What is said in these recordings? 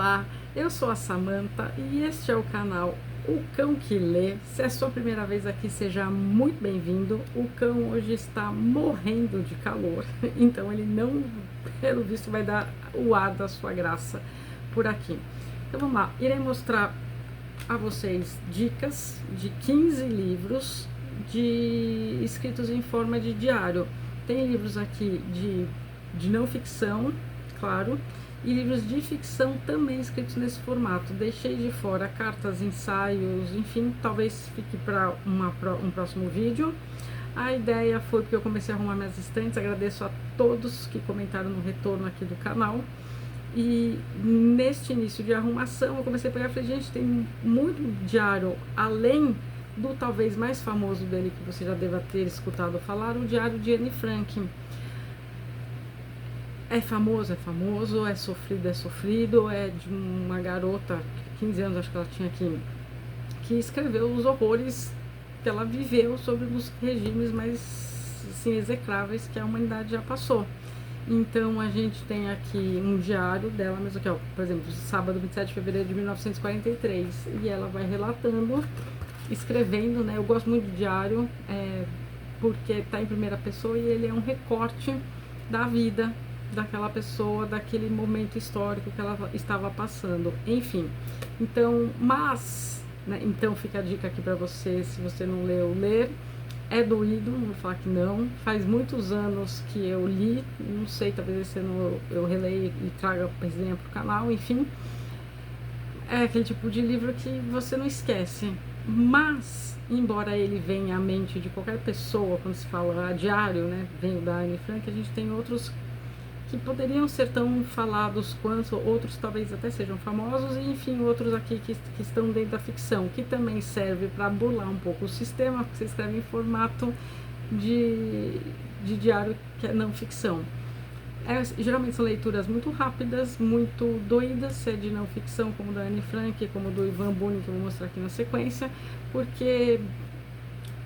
Olá, eu sou a Samantha e este é o canal O Cão que Lê. Se é a sua primeira vez aqui, seja muito bem-vindo. O cão hoje está morrendo de calor, então ele não, pelo visto, vai dar o ar da sua graça por aqui. Então vamos lá, irei mostrar a vocês dicas de 15 livros escritos em forma de diário. Tem livros aqui de não ficção, claro, e livros de ficção também escritos nesse formato. Deixei de fora cartas, ensaios, enfim, talvez fique para um próximo vídeo. A ideia foi porque eu comecei a arrumar minhas estantes. Agradeço a todos que comentaram no retorno aqui do canal. E neste início de arrumação eu comecei a pegar e falei, gente, tem muito diário, além do talvez mais famoso dele, que você já deva ter escutado falar, o Diário de Anne Frank. É famoso, é sofrido, é de uma garota, 15 anos acho que ela tinha aqui, que escreveu os horrores que ela viveu sobre os regimes mais assim, execráveis que a humanidade já passou. Então a gente tem aqui um diário dela, mas aqui, ó, por exemplo, sábado 27 de fevereiro de 1943, e ela vai relatando, escrevendo, né? Eu gosto muito de diário, porque está em primeira pessoa e ele é um recorte da vida daquela pessoa, daquele momento histórico que ela estava passando, enfim. Então, mas, né, então fica a dica aqui para você, se você não leu, ler. É doído, não vou falar que não. Faz muitos anos que eu li, não sei, talvez esse ano eu releia e traga resenha pro canal, enfim. É aquele tipo de livro que você não esquece. Mas, embora ele venha à mente de qualquer pessoa, quando se fala diário, né, vem da Anne Frank, a gente tem outros que poderiam ser tão falados quanto, outros talvez até sejam famosos, e enfim, outros aqui que estão dentro da ficção, que também serve para burlar um pouco o sistema, porque você escreve em formato de diário que é não ficção. Geralmente são leituras muito rápidas, muito doidas, se é de não ficção, como da Anne Frank, como do Ivan Bunin, que eu vou mostrar aqui na sequência, porque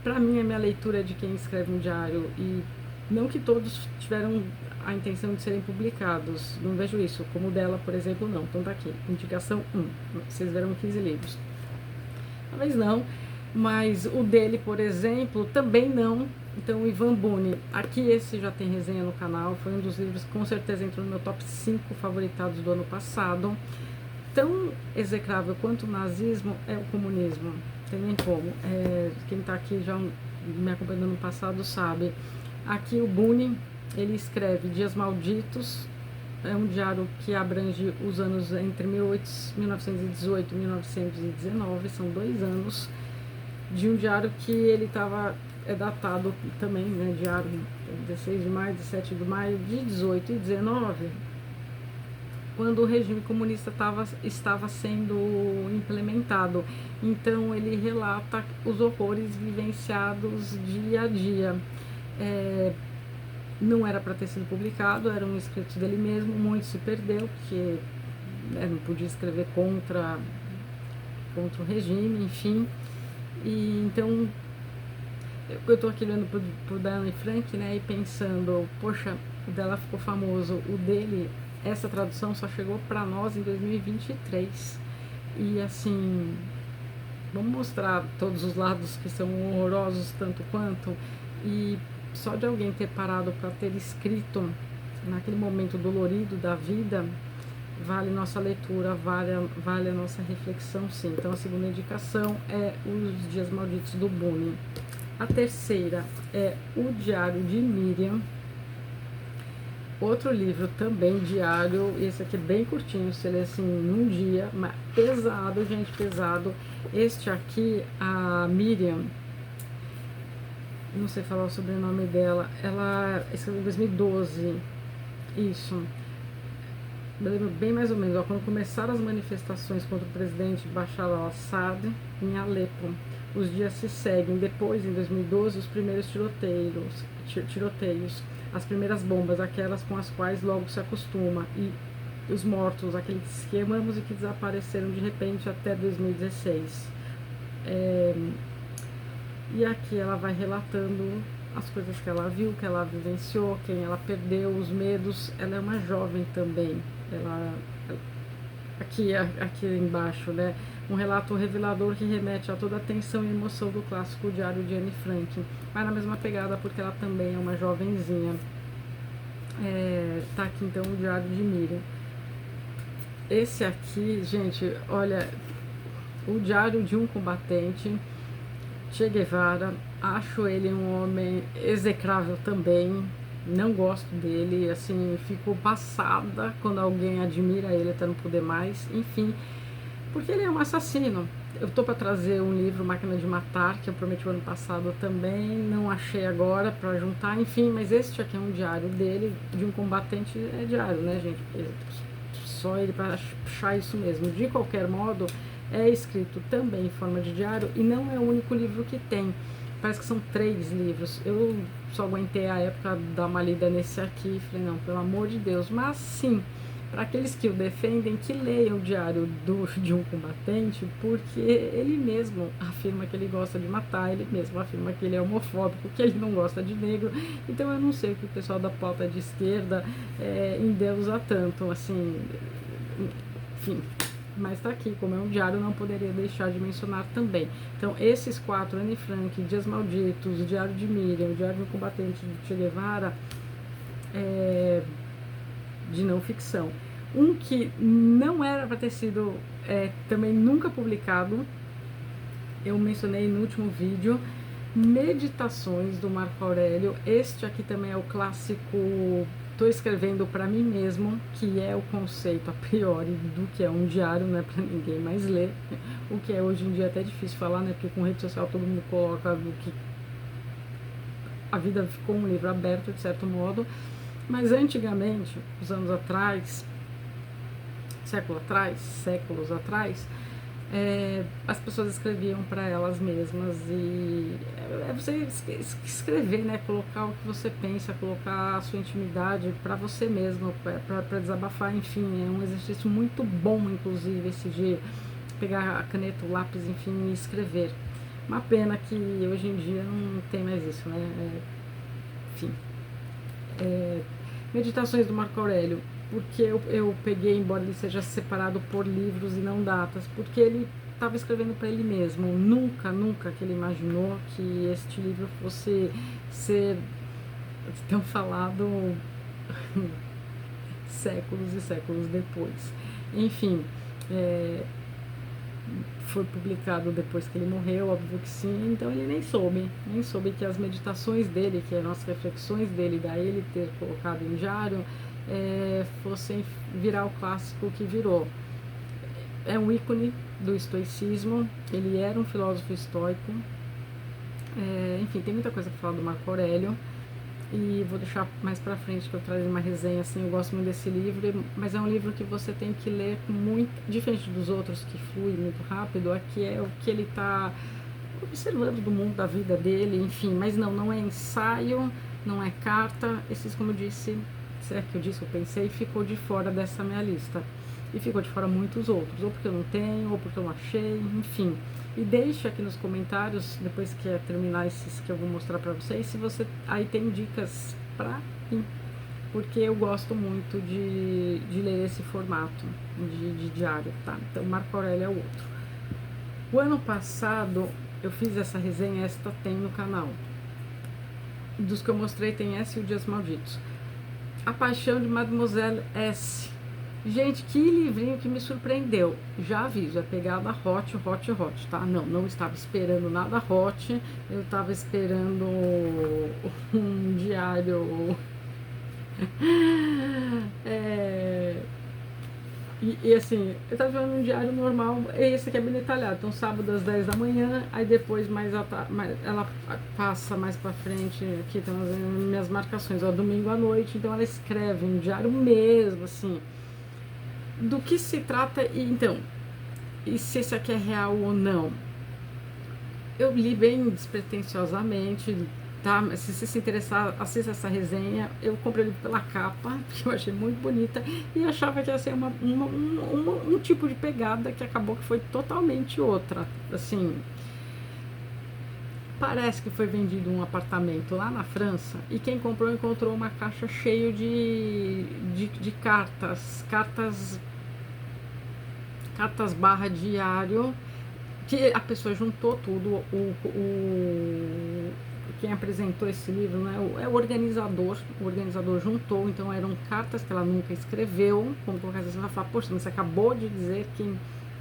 para mim a minha leitura é de quem escreve um diário, e não que todos tiveram a intenção de serem publicados, não vejo isso, como o dela, por exemplo, não. Então tá aqui, indicação 1, vocês verão 15 livros. Talvez não, mas o dele, por exemplo, também não. Então o Ivan Bunin, aqui esse já tem resenha no canal, foi um dos livros que com certeza entrou no meu top 5 favoritados do ano passado. Tão execrável quanto o nazismo é o comunismo, não tem nem como. Quem tá aqui já me acompanhando no passado sabe. Aqui o Bunin, ele escreve Dias Malditos, é um diário que abrange os anos entre 1918 e 1919, são 2 anos, de um diário que ele estava, datado também, né, diário 16 de maio, 17 de maio de 18 e 19, quando o regime comunista estava sendo implementado. Então ele relata os horrores vivenciados dia a dia. Não era para ter sido publicado, eram escritos dele mesmo, muito se perdeu, porque não podia escrever contra o regime, enfim. E então eu tô aqui olhando pro da Anne Frank, né, e pensando, poxa, o dela ficou famoso, o dele, essa tradução só chegou para nós em 2023. E assim, vamos mostrar todos os lados que são horrorosos tanto quanto, e só de alguém ter parado para ter escrito naquele momento dolorido da vida, vale nossa leitura, vale a nossa reflexão, sim. Então a segunda indicação é Os Dias Malditos do Bunin. A terceira é O Diário de Miriam, outro livro também diário, esse aqui é bem curtinho, você lê assim num dia, mas pesado, gente, pesado. Este aqui, a Miriam, não sei falar o sobrenome dela, ela escreveu em 2012, isso, eu lembro bem mais ou menos, ó, quando começaram as manifestações contra o presidente Bashar al-Assad em Alepo. Os dias se seguem, depois, em 2012, os primeiros tiroteios, as primeiras bombas, aquelas com as quais logo se acostuma, e os mortos, aqueles que amamos e que desapareceram de repente até 2016. E aqui ela vai relatando as coisas que ela viu, que ela vivenciou, quem ela perdeu, os medos. Ela é uma jovem também, ela aqui embaixo, né? Um relato revelador que remete a toda a tensão e emoção do clássico Diário de Anne Frank, mas na mesma pegada porque ela também é uma jovenzinha. Tá aqui então o Diário de Miriam. Esse aqui, gente, olha, o Diário de um Combatente, Che Guevara. Acho ele um homem execrável também, não gosto dele, assim, fico passada quando alguém admira ele até não poder mais, enfim, porque ele é um assassino. Eu tô para trazer um livro, Máquina de Matar, que eu prometi o ano passado também, não achei agora para juntar, enfim, mas este aqui é um diário dele, de um combatente, é diário, né, gente? Só ele para achar isso mesmo. De qualquer modo, é escrito também em forma de diário e não é o único livro que tem. Parece que são 3 livros. Eu só aguentei a época dar uma lida nesse aqui. Falei, não, pelo amor de Deus. Mas sim, para aqueles que o defendem, que leiam o diário de um combatente, porque ele mesmo afirma que ele gosta de matar, ele mesmo afirma que ele é homofóbico, que ele não gosta de negro. Então eu não sei o que o pessoal da pauta de esquerda endeusa tanto, assim, enfim. Mas está aqui, como é um diário, não poderia deixar de mencionar também. Então, esses 4, Anne Frank, Dias Malditos, o Diário de Miriam, o Diário do Combatente de Che Guevara, de não ficção. Um que não era para ter sido também nunca publicado, eu mencionei no último vídeo, Meditações, do Marco Aurélio. Este aqui também é o clássico estou escrevendo para mim mesmo, que é o conceito a priori do que é um diário, não é para ninguém mais ler, o que é hoje em dia até difícil falar, né, porque com rede social todo mundo coloca o que a vida ficou um livro aberto de certo modo, mas antigamente, uns anos atrás, séculos atrás, as pessoas escreviam para elas mesmas e você escrever, né, colocar o que você pensa, colocar a sua intimidade para você mesmo, para desabafar, enfim, é um exercício muito bom, inclusive, esse de pegar a caneta, o lápis, enfim, e escrever. Uma pena que hoje em dia não tem mais isso, né, enfim. Meditações do Marco Aurélio, porque eu peguei, embora ele seja separado por livros e não datas, porque ele estava escrevendo para ele mesmo. Nunca que ele imaginou que este livro fosse ser tão falado séculos e séculos depois. Enfim, foi publicado depois que ele morreu, óbvio que sim, então ele nem soube que as meditações dele, que eram as reflexões dele, daí ele ter colocado em diário, fossem virar o clássico que virou. É um ícone do estoicismo, ele era um filósofo estoico, enfim, tem muita coisa para falar do Marco Aurélio, e vou deixar mais pra frente que eu trago uma resenha, assim, eu gosto muito desse livro, mas é um livro que você tem que ler muito, diferente dos outros que flui muito rápido, aqui é o que ele tá observando do mundo, da vida dele, enfim, mas não é ensaio, não é carta, esses, como eu disse, será que eu disse, eu pensei, ficou de fora dessa minha lista. E ficou de fora muitos outros, ou porque eu não tenho, ou porque eu não achei, enfim. E deixa aqui nos comentários, depois que terminar esses que eu vou mostrar pra vocês, se você aí tem dicas pra mim, porque eu gosto muito de ler esse formato de diário, tá? Então, Marco Aurélio é o outro. O ano passado eu fiz essa resenha, esta tem no canal. Dos que eu mostrei tem essa e o Dias Malditos. A Paixão de Mademoiselle S. Gente, que livrinho que me surpreendeu. Já aviso, é pegada hot, tá? Não estava esperando nada hot. Eu estava esperando um diário... E assim, eu tava vendo um diário normal, esse aqui é bem detalhado, então sábado às 10 da manhã, aí depois ela passa mais pra frente, aqui estão as minhas marcações, ó, domingo à noite, então ela escreve um diário mesmo, assim, do que se trata, e se esse aqui é real ou não. Eu li bem despretensiosamente, tá? Se você se interessar, assista essa resenha. Eu comprei ele pela capa, que eu achei muito bonita, e achava que ia ser um tipo de pegada que acabou que foi totalmente outra. Assim, parece que foi vendido um apartamento lá na França e quem comprou encontrou uma caixa cheia de cartas cartas barra diário, que a pessoa juntou tudo, quem apresentou esse livro, né, é o organizador juntou, então eram cartas que ela nunca escreveu, como por exemplo, você vai falar, poxa, mas você acabou de dizer que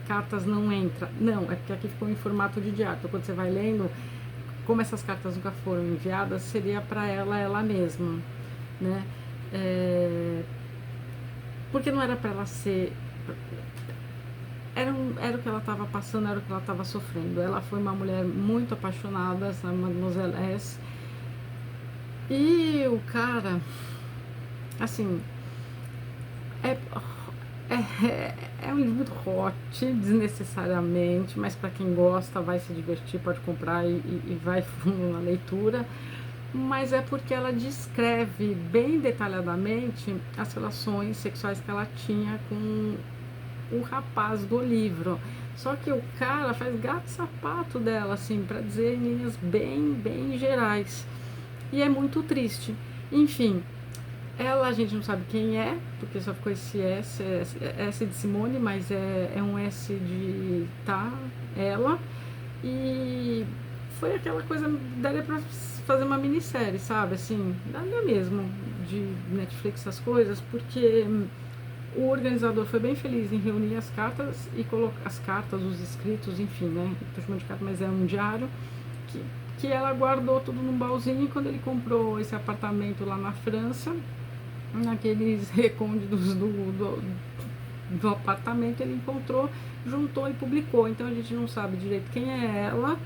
cartas não entra. Não, é porque aqui ficou em formato de diário, então quando você vai lendo, como essas cartas nunca foram enviadas, seria para ela mesma, né, porque não era para ela ser... Era o que ela estava passando, era o que ela estava sofrendo. Ela foi uma mulher muito apaixonada, essa Mademoiselle S. E o cara, assim, é, é um livro muito hot, desnecessariamente, mas para quem gosta, vai se divertir, pode comprar e vai fundo na leitura. Mas é porque ela descreve bem detalhadamente as relações sexuais que ela tinha com o rapaz do livro. Só que o cara faz gato e sapato dela, assim, para dizer em linhas bem gerais. E é muito triste. Enfim, ela a gente não sabe quem é, porque só ficou esse S de Simone, mas é um S de tá, ela. E foi aquela coisa, daria pra fazer uma minissérie, sabe? Assim, daria mesmo, de Netflix, essas coisas, porque o organizador foi bem feliz em reunir as cartas e colocar as cartas, os escritos, enfim, né? Estou chamando de carta, mas é um diário que ela guardou tudo num baúzinho. E quando ele comprou esse apartamento lá na França, naqueles recônditos do apartamento, ele encontrou, juntou e publicou. Então a gente não sabe direito quem é ela.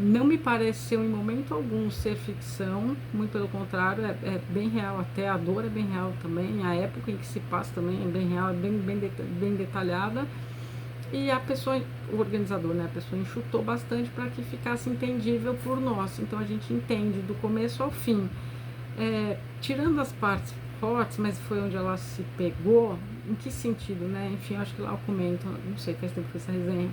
Não me pareceu em momento algum ser ficção, muito pelo contrário, é bem real, até a dor é bem real também, a época em que se passa também é bem real, é bem detalhada. E a pessoa, o organizador, né, a pessoa enxutou bastante para que ficasse entendível por nós, então a gente entende do começo ao fim. Tirando as partes fortes, mas foi onde ela se pegou, em que sentido, né? Enfim, eu acho que lá eu comento, não sei, faz tempo que essa resenha.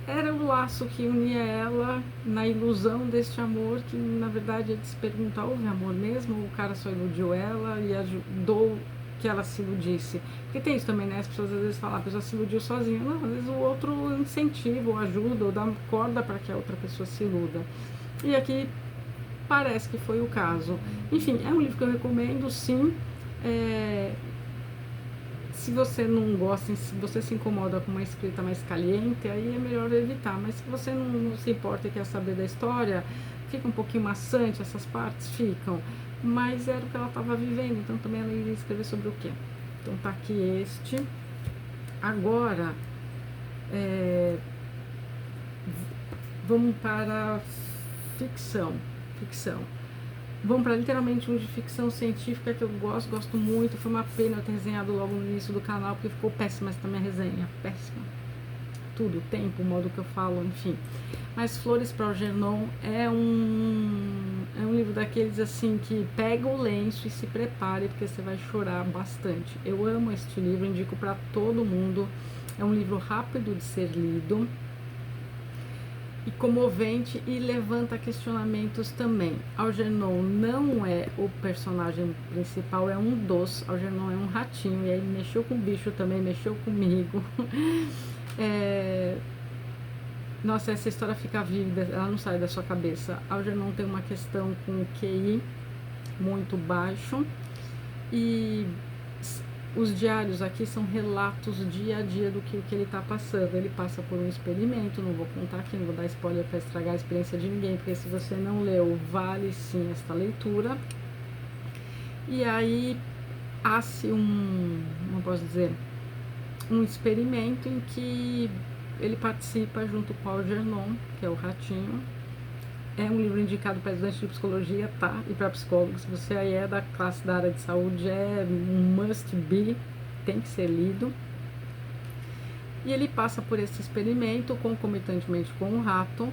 Era o laço que unia ela na ilusão deste amor, que na verdade é de se perguntar, houve amor mesmo? O cara só iludiu ela e ajudou que ela se iludisse? Porque tem isso também, né? As pessoas às vezes falam, a pessoa se iludiu sozinha. Não, às vezes o outro incentiva, ou ajuda, ou dá corda para que a outra pessoa se iluda. E aqui parece que foi o caso. Enfim, é um livro que eu recomendo, sim. Se você não gosta, se você se incomoda com uma escrita mais caliente, aí é melhor evitar. Mas se você não se importa e quer saber da história, fica um pouquinho maçante, essas partes ficam. Mas era o que ela estava vivendo, então também ela iria escrever sobre o quê? Então tá aqui este. Agora, vamos para ficção. Vamos para literalmente um de ficção científica que eu gosto muito. Foi uma pena eu ter resenhado logo no início do canal, porque ficou péssima essa minha resenha. Péssima. Tudo, o tempo, o modo que eu falo, enfim. Mas Flores para Algernon é um livro daqueles assim que pega o lenço e se prepare, porque você vai chorar bastante. Eu amo este livro, indico para todo mundo. É um livro rápido de ser lido e comovente, e levanta questionamentos também. Algernon não é o personagem principal, é um dos. Algernon é um ratinho, e aí ele mexeu com o bicho também, mexeu comigo. Nossa, essa história fica vívida, ela não sai da sua cabeça. Algernon tem uma questão com o QI muito baixo, e os diários aqui são relatos dia a dia do que ele está passando. Ele passa por um experimento, não vou contar aqui, não vou dar spoiler para estragar a experiência de ninguém, porque se você não leu, vale sim esta leitura. E aí há-se não posso dizer, um experimento em que ele participa junto com o Algernon, que é o ratinho. É um livro indicado para estudantes de psicologia, tá? E para psicólogos. Se você aí é da classe da área de saúde, é um must be, tem que ser lido. E ele passa por esse experimento concomitantemente com o rato.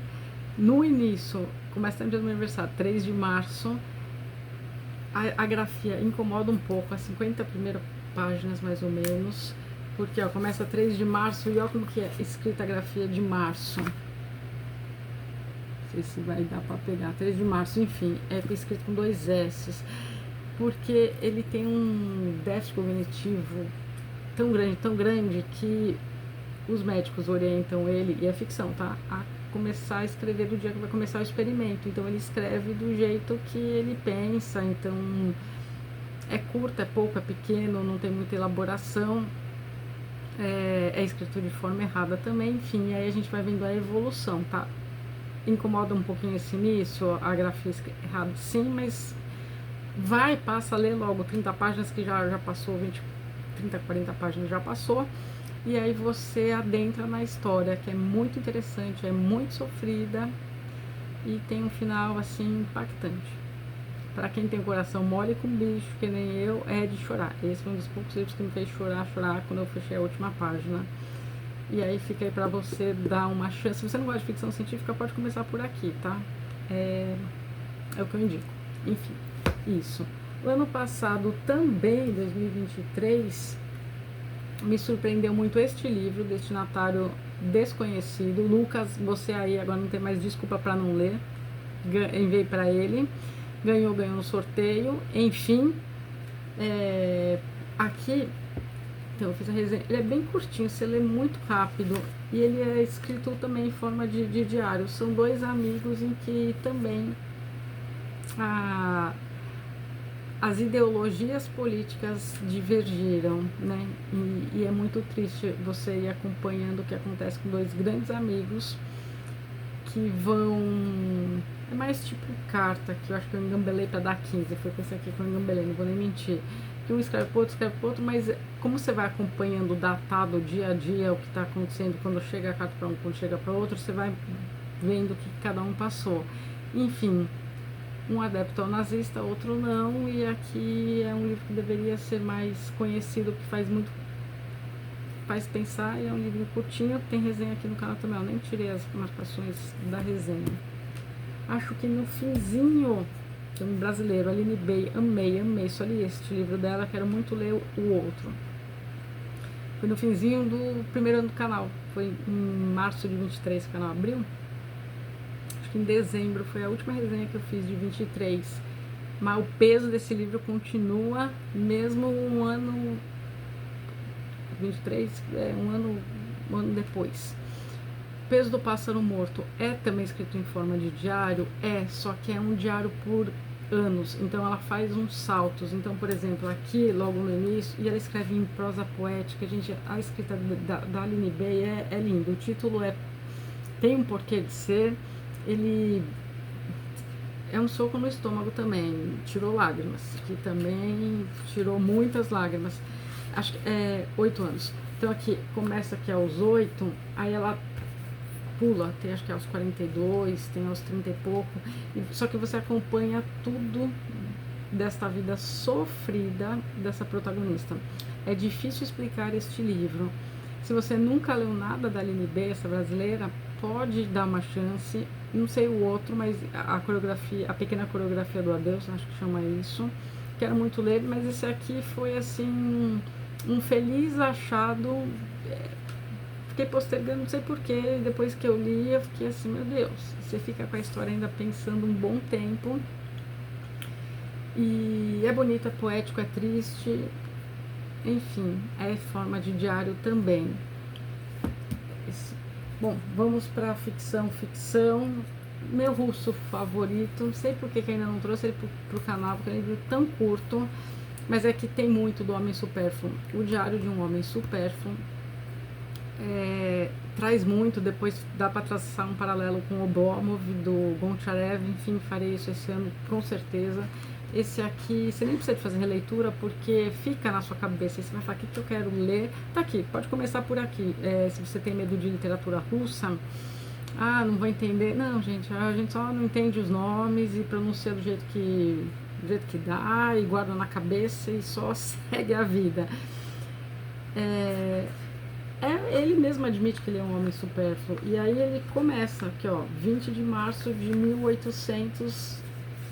No início, começa no dia do meu aniversário, 3 de março. A grafia incomoda um pouco, as 50 primeiras páginas mais ou menos. Porque ó, começa 3 de março e olha como que é escrita a grafia de março. Não sei se vai dar para pegar, 3 de março, enfim, é escrito com 2 S's, porque ele tem um déficit cognitivo tão grande que os médicos orientam ele, e é ficção, tá? A começar a escrever do dia que vai começar o experimento. Então ele escreve do jeito que ele pensa, então é curto, é pouco, é pequeno, não tem muita elaboração, é escrito de forma errada também, enfim, aí a gente vai vendo a evolução, tá? Incomoda um pouquinho esse início, a grafia errada sim, mas passa a ler logo 30 páginas que já passou, 30, 40 páginas já passou, e aí você adentra na história, que é muito interessante, é muito sofrida e tem um final assim impactante. Para quem tem coração mole com bicho, que nem eu, é de chorar. Esse foi um dos poucos livros que me fez chorar quando eu fechei a última página. E aí fica aí pra você dar uma chance. Se você não gosta de ficção científica, pode começar por aqui, tá? É o que eu indico. Enfim, isso. O ano passado também, 2023, me surpreendeu muito este livro, Destinatário Desconhecido. Lucas, você aí agora não tem mais desculpa para não ler. Enviei para ele. Ganhou no sorteio. Enfim, aqui então, eu fiz a resenha. Ele é bem curtinho, você lê muito rápido. E ele é escrito também em forma de diário. São dois amigos em que também as ideologias políticas divergiram, né? E é muito triste você ir acompanhando o que acontece com dois grandes amigos que vão... É mais tipo carta, que eu acho que eu engambelei pra dar 15. Foi com esse aqui que eu engambelei, não vou nem mentir. Que um escreve pro outro, mas como você vai acompanhando datado dia a dia o que está acontecendo, quando chega a carta para um, quando chega para outro, você vai vendo o que cada um passou. Enfim, um adepto ao nazista, outro não, e aqui é um livro que deveria ser mais conhecido, que faz pensar, e é um livro curtinho, tem resenha aqui no canal também, eu nem tirei as marcações da resenha. Acho que no finzinho, filme brasileiro, Aline Bay, amei, só li este livro dela, quero muito ler o outro. Foi no finzinho do primeiro ano do canal, foi em março de 23 que o canal abriu. Acho que em dezembro foi a última resenha que eu fiz de 23. Mas o peso desse livro continua, mesmo um ano... 23, um ano depois. O Peso do Pássaro Morto é também escrito em forma de diário? Só que é um diário por anos, então ela faz uns saltos. Então, por exemplo, aqui, logo no início, e ela escreve em prosa poética, a escrita da Aline Bay é linda. O título Tem um Porquê de Ser, ele é um soco no estômago também, tirou lágrimas, que também tirou muitas lágrimas. Acho que 8 anos. Então aqui, começa aqui aos 8, aí ela pula, tem acho que aos 42, tem aos 30 e pouco, só que você acompanha tudo desta vida sofrida dessa protagonista. É difícil explicar este livro. Se você nunca leu nada da Aline Bay, essa brasileira, pode dar uma chance. Não sei o outro, mas a pequena coreografia do Adeus, acho que chama isso. Quero muito ler, mas esse aqui foi assim um feliz achado. Fiquei postergando, não sei porquê, depois que eu li, eu fiquei assim, meu Deus, você fica com a história ainda pensando um bom tempo. E é bonito, é poético, é triste, enfim, é forma de diário também. Bom, vamos para ficção. Meu russo favorito, não sei porque que ainda não trouxe ele pro canal, porque é um livro tão curto, mas é que tem muito do Homem Supérfluo. O Diário de um Homem Supérfluo traz muito, depois dá para traçar um paralelo com o Oblomov, do Goncharev, enfim, farei isso esse ano com certeza. Esse aqui, você nem precisa de fazer releitura, porque fica na sua cabeça, e você vai falar, o que eu quero ler? Tá aqui, pode começar por aqui. Se você tem medo de literatura russa, não vou entender. Não, gente, a gente só não entende os nomes e pronuncia do jeito que dá, e guarda na cabeça e só segue a vida. Ele mesmo admite que ele é um homem supérfluo. E aí ele começa aqui, ó, 20 de março de 1800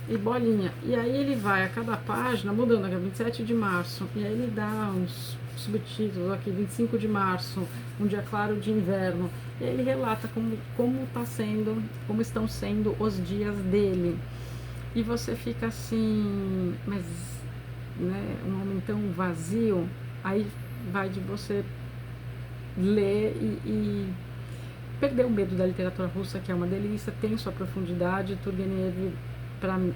e bolinha. E aí ele vai a cada página mudando, aqui, 27 de março. E aí ele dá uns subtítulos aqui, 25 de março, um dia claro de inverno. E aí ele relata como estão sendo os dias dele. E você fica assim, mas, né, um homem tão vazio. Aí vai de você ler e perder o medo da literatura russa, que é uma delícia, tem sua profundidade. Turgenev, para mim,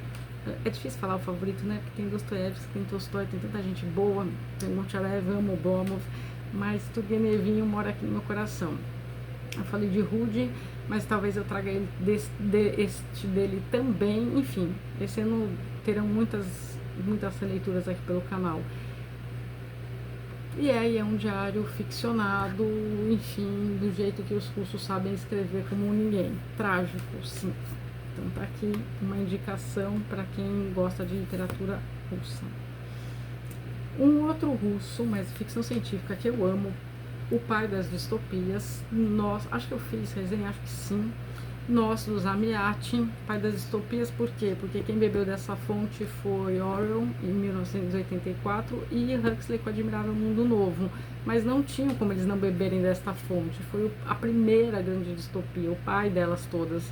é difícil falar o favorito, né? Porque tem Dostoiévski, tem Tolstói, tem tanta gente boa, tem Montcharev, amo Oblomov, mas Turgenevinho mora aqui no meu coração. Eu falei de Rude, mas talvez eu traga ele este dele também. Enfim, esse ano terão muitas leituras aqui pelo canal. E é um diário ficcionado, enfim, do jeito que os russos sabem escrever como ninguém. Trágico, sim. Então tá aqui uma indicação para quem gosta de literatura russa. Um outro russo, mas ficção científica, que eu amo, O Pai das Distopias. Acho que eu fiz resenha, acho que sim. Nós, do Zamiatin, Pai das Distopias, por quê? Porque quem bebeu dessa fonte foi Orwell, em 1984, e Huxley com Admirável Mundo Novo. Mas não tinham como eles não beberem desta fonte. Foi a primeira grande distopia, o pai delas todas.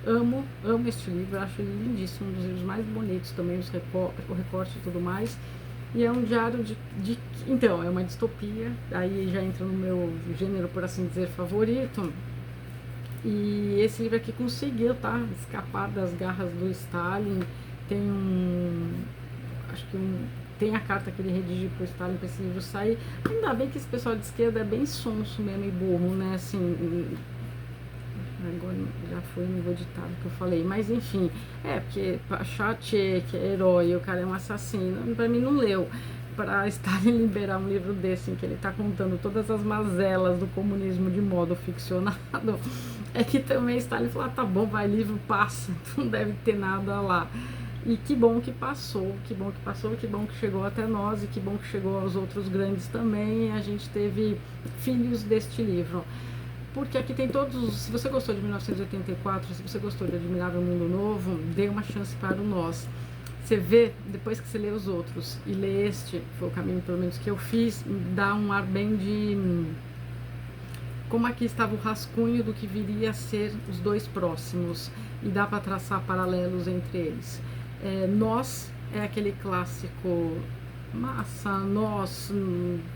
Amo este livro, acho ele lindíssimo, um dos livros mais bonitos também, o recorte e tudo mais. E é um diário então, é uma distopia, aí já entra no meu gênero, por assim dizer, favorito. E esse livro aqui conseguiu, tá? Escapar das garras do Stalin. Tem a carta que ele redigiu pro Stalin para esse livro sair. Ainda bem que esse pessoal de esquerda é bem sonso mesmo e burro, né? Assim, agora já foi no nível ditado que eu falei, mas enfim, porque Pachatê, que é herói, o cara é um assassino, pra mim não leu. Para Stalin liberar um livro desse em que ele está contando todas as mazelas do comunismo de modo ficcionado, é que também Stalin falou, tá bom, vai, livro passa, não deve ter nada lá. E que bom que passou, que bom que chegou até nós, e que bom que chegou aos outros grandes também, e a gente teve filhos deste livro. Porque aqui tem todos, se você gostou de 1984, se você gostou de Admirável Mundo Novo, dê uma chance para o Nós. Você vê, depois que você lê os outros e lê este, foi o caminho pelo menos que eu fiz, dá um ar bem de... Como aqui estava o rascunho do que viria a ser os dois próximos, e dá para traçar paralelos entre eles. Nós é aquele clássico massa, nós,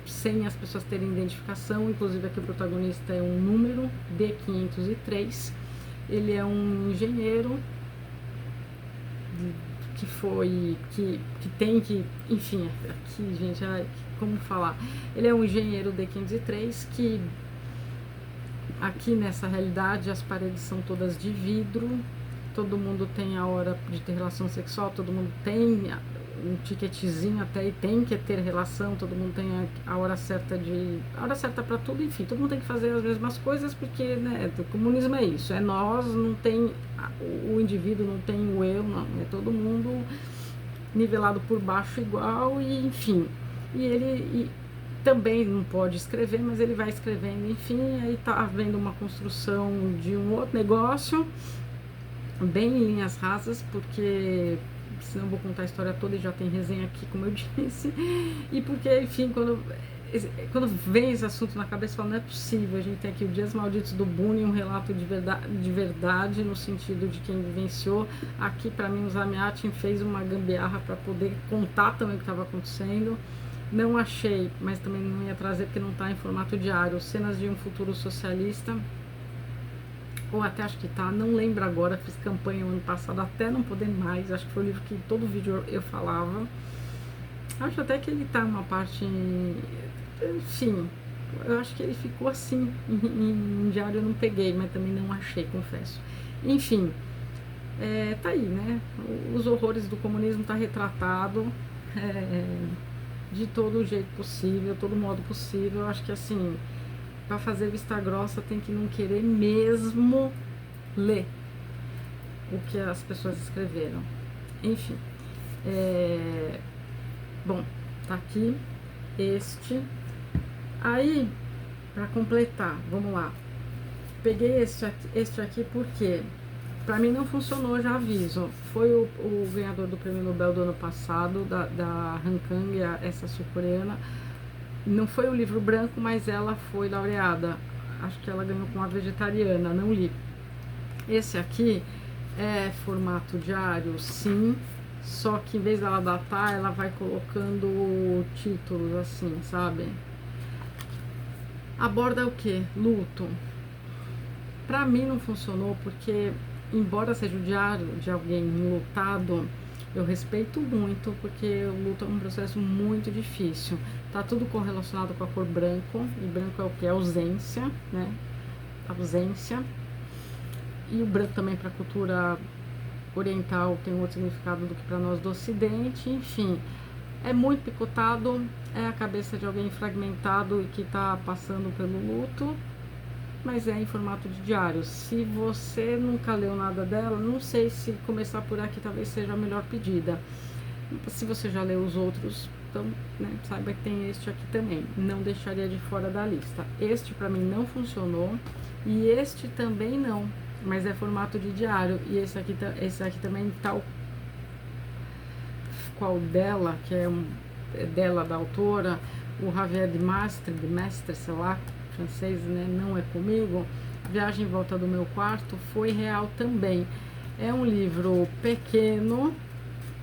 sem as pessoas terem identificação, inclusive aqui o protagonista é um número, D503, ele é um engenheiro enfim, aqui, gente, como falar? Ele é um engenheiro D503 que, aqui nessa realidade, as paredes são todas de vidro, todo mundo tem a hora de ter relação sexual, todo mundo tem um ticketzinho até e tem que ter relação, todo mundo tem a hora certa para tudo, enfim, todo mundo tem que fazer as mesmas coisas, porque, né, o comunismo é isso, é nós, não tem o indivíduo, não tem o eu, não, é todo mundo nivelado por baixo igual, e enfim, e ele também não pode escrever, mas ele vai escrevendo, enfim, aí tá havendo uma construção de um outro negócio, bem em linhas rasas, porque senão eu vou contar a história toda e já tem resenha aqui, como eu disse, e porque, enfim, quando vem esse assunto na cabeça, eu falo, não é possível, a gente tem aqui o Dias Malditos do Buni, um relato de verdade, no sentido de quem vivenciou. Aqui, para mim, o Zamiatin fez uma gambiarra para poder contar também o que estava acontecendo. Não achei, mas também não ia trazer porque não está em formato diário, Cenas de um Futuro Socialista, ou até acho que tá, não lembro agora, fiz campanha ano passado até não poder mais, acho que foi o livro que todo vídeo eu falava. Acho até que ele tá uma parte, enfim, eu acho que ele ficou assim, em diário eu não peguei, mas também não achei, confesso. Enfim, tá aí, né, os horrores do comunismo tá retratado, de todo jeito possível, todo modo possível. Eu acho que assim, para fazer vista grossa tem que não querer mesmo ler o que as pessoas escreveram. Enfim, bom, tá aqui este. Aí, para completar, vamos lá. Peguei este aqui porque para mim não funcionou, já aviso. Foi o ganhador do Prêmio Nobel do ano passado, da Han Kang, essa sul-coreana. Não foi o livro branco, mas ela foi laureada. Acho que ela ganhou com a vegetariana, não li. Esse aqui é formato diário, sim, só que em vez dela datar, ela vai colocando títulos assim, sabe? Aborda o que? Luto. Pra mim não funcionou porque, embora seja o diário de alguém lutado, eu respeito muito, porque o luto é um processo muito difícil. Tá tudo correlacionado com a cor branco, e branco é o que? É ausência, né? Ausência. E o branco também para a cultura oriental tem outro significado do que para nós do ocidente, enfim. É muito picotado, é a cabeça de alguém fragmentado e que está passando pelo luto, mas é em formato de diário. Se você nunca leu nada dela, não sei se começar por aqui talvez seja a melhor pedida. Se você já leu os outros, então, né, saiba que tem este aqui também. Não deixaria de fora da lista. Este para mim não funcionou e este também não, mas é formato de diário. E esse aqui também tal qual dela, que é dela, da autora, o Javier de Mestre, sei lá, francês, né, não é comigo. Viagem em Volta do Meu Quarto foi real também. É um livro pequeno,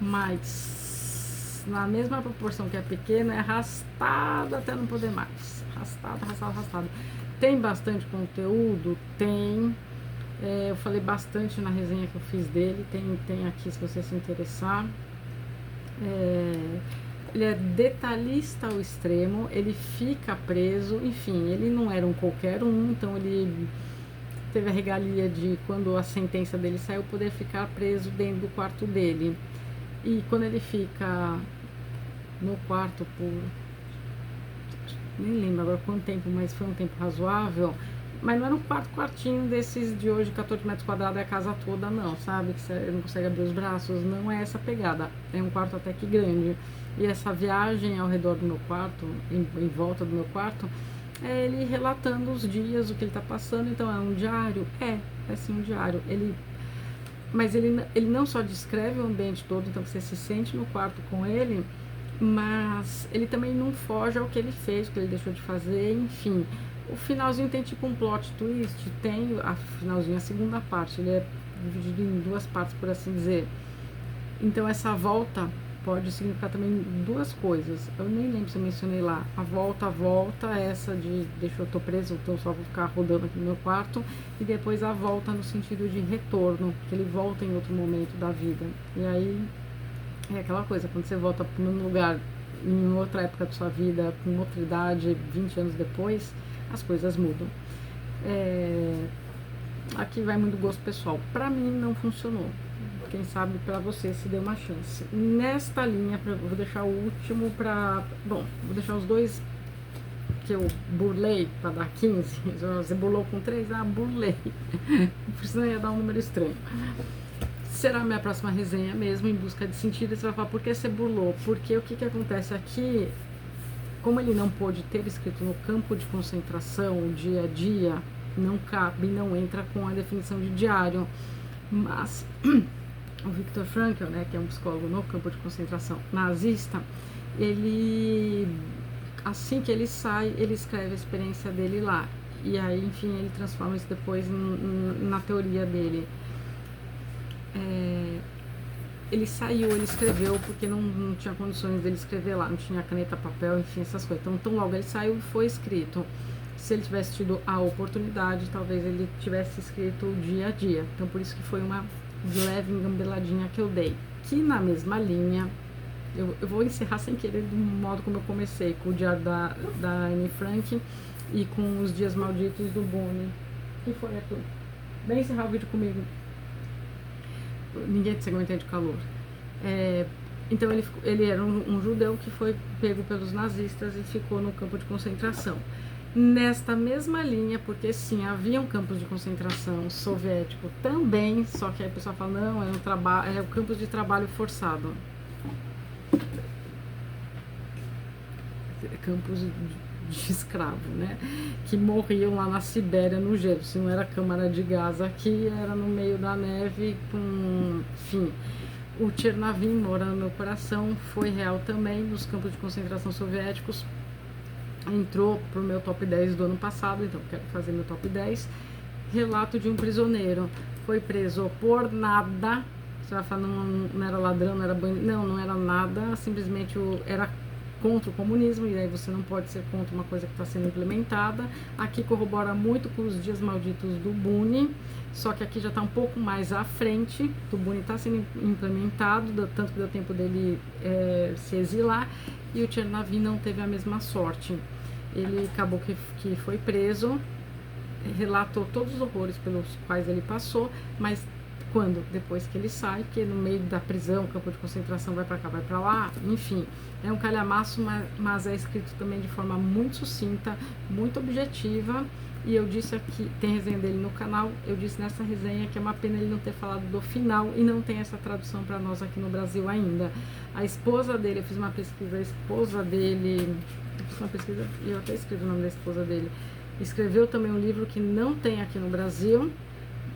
mas na mesma proporção que é pequeno, é arrastado até não poder mais. Arrastado. Tem bastante conteúdo? Tem. Eu falei bastante na resenha que eu fiz dele, tem aqui se você se interessar. Ele é detalhista ao extremo, ele fica preso, enfim, ele não era um qualquer um, então ele teve a regalia de, quando a sentença dele saiu, poder ficar preso dentro do quarto dele. E quando ele fica no quarto por, nem lembro agora quanto tempo, mas foi um tempo razoável, mas não era um quartinho desses de hoje, 14 metros quadrados, é a casa toda, não, sabe? Que você não consegue abrir os braços, não é essa pegada. É um quarto até que grande. E essa viagem ao redor do meu quarto, em volta do meu quarto, é ele relatando os dias, o que ele tá passando. Então é um diário? É sim um diário. Mas ele não só descreve o ambiente todo, então você se sente no quarto com ele, mas ele também não foge ao que ele fez, o que ele deixou de fazer, enfim. O finalzinho tem tipo um plot twist, tem a finalzinho, a segunda parte, ele é dividido em duas partes, por assim dizer. Então essa volta pode significar também duas coisas. Eu nem lembro se eu mencionei lá. A volta, essa de deixa eu tô preso, então só vou ficar rodando aqui no meu quarto. E depois a volta no sentido de retorno, que ele volta em outro momento da vida. E aí é aquela coisa, quando você volta para um lugar em outra época da sua vida, com outra idade, 20 anos depois, as coisas mudam. Aqui vai muito gosto pessoal. Pra mim não funcionou. Quem sabe pra você se deu uma chance. Nesta linha, vou deixar o último pra... Bom, vou deixar os dois que eu burlei pra dar 15. Você burlou com 3? Ah, burlei. Por isso não ia dar um número estranho. Será a minha próxima resenha mesmo, Em Busca de Sentido. Você vai falar, por que você burlou? Porque o que acontece aqui, como ele não pôde ter escrito no campo de concentração, o dia a dia, não cabe, não entra com a definição de diário. Mas o Viktor Frankl, né, que é um psicólogo no campo de concentração nazista, ele, assim que ele sai, ele escreve a experiência dele lá. E aí, enfim, ele transforma isso depois na teoria dele. Ele saiu, ele escreveu, porque não tinha condições dele escrever lá, não tinha caneta, papel, enfim, essas coisas. Então, tão logo ele saiu, foi escrito. Se ele tivesse tido a oportunidade, talvez ele tivesse escrito o dia a dia. Então, por isso que foi uma leve engambeladinha que eu dei. Que na mesma linha, eu vou encerrar sem querer do modo como eu comecei, com o diário da Anne Frank e com os dias malditos do Boone. Que foi aquilo? Vem encerrar o vídeo comigo. Ninguém se aguenta de calor. Então ele era um judeu que foi pego pelos nazistas e ficou no campo de concentração. Nesta mesma linha, porque sim, haviam campos de concentração soviético também, só que aí o pessoal fala, não, é o campo de trabalho forçado. Campos de escravo, né? Que morriam lá na Sibéria, no gelo. Se não era câmara de gás aqui, era no meio da neve, com... Enfim, o Chernovim, mora no meu coração, foi real também, nos campos de concentração soviéticos. Entrou pro meu top 10 do ano passado, então quero fazer meu top 10. Relato de um prisioneiro. Foi preso por nada. Você vai falar, não era ladrão, não era bandido. Não era nada, simplesmente era contra o comunismo, e aí você não pode ser contra uma coisa que está sendo implementada. Aqui corrobora muito com os dias malditos do Buni, só que aqui já está um pouco mais à frente. O Buni está sendo implementado, tanto que deu tempo dele se exilar, e o Tchernavi não teve a mesma sorte. Ele acabou que foi preso, relatou todos os horrores pelos quais ele passou, mas quando? Depois que ele sai, porque no meio da prisão, campo de concentração, vai para cá, vai para lá, enfim, é um calhamaço, mas é escrito também de forma muito sucinta, muito objetiva, e eu disse aqui, tem resenha dele no canal, eu disse nessa resenha que é uma pena ele não ter falado do final e não tem essa tradução para nós aqui no Brasil ainda. A esposa dele, eu fiz uma pesquisa, a esposa dele, eu fiz uma pesquisa e eu até escrevi o nome da esposa dele, escreveu também um livro que não tem aqui no Brasil,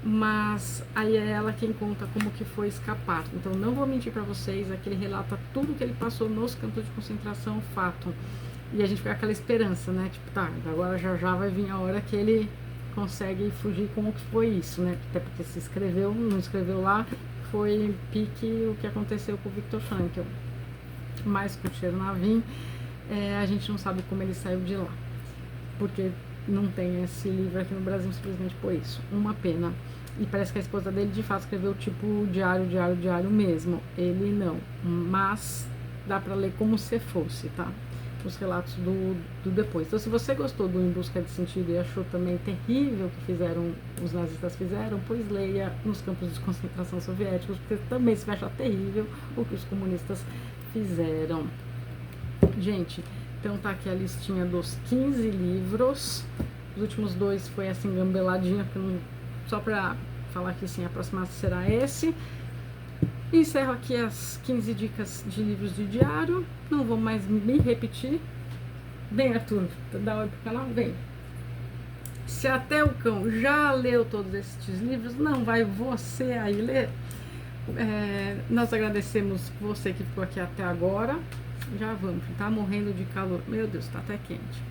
mas aí é ela quem conta como que foi escapar. Então não vou mentir para vocês, é que ele relata tudo que ele passou nos campos de concentração, fato. E a gente fica com aquela esperança, né? Tipo, tá, agora já vai vir a hora que ele consegue fugir. Como que foi isso, né? Até porque se escreveu, não escreveu lá, foi pique o que aconteceu com o Viktor Frankl. Mas com o Tchernavi, a gente não sabe como ele saiu de lá, porque não tem esse livro aqui no Brasil simplesmente por isso. Uma pena. E parece que a esposa dele de fato escreveu tipo diário mesmo. Ele não. Mas dá pra ler como se fosse, tá? Os relatos do depois. Então, se você gostou do Em Busca de Sentido e achou também terrível o que fizeram, os nazistas fizeram, pois leia Nos Campos de Concentração Soviéticos, porque também se vai achar terrível o que os comunistas fizeram. Gente, então tá aqui a listinha dos 15 livros. Os últimos 2 foi assim, gambeladinha, só pra falar que sim, a próxima será esse. Encerro aqui as 15 dicas de livros de diário. Não vou mais me repetir. Vem, Arthur, dá oi pro canal, vem. Se até o cão já leu todos estes livros, não vai você aí ler? Nós agradecemos você que ficou aqui até agora. Já vamos, tá morrendo de calor. Meu Deus, tá até quente.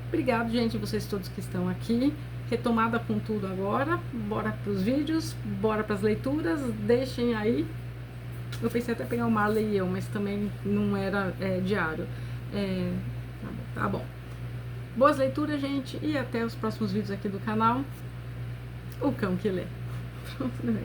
Obrigado, gente, vocês todos que estão aqui. Retomada com tudo agora. Bora pros vídeos, bora pras leituras. Deixem aí. Eu pensei até pegar o Marley e eu, mas também não era diário. Tá bom. Boas leituras, gente, e até os próximos vídeos aqui do canal. O cão que lê. Pronto, né?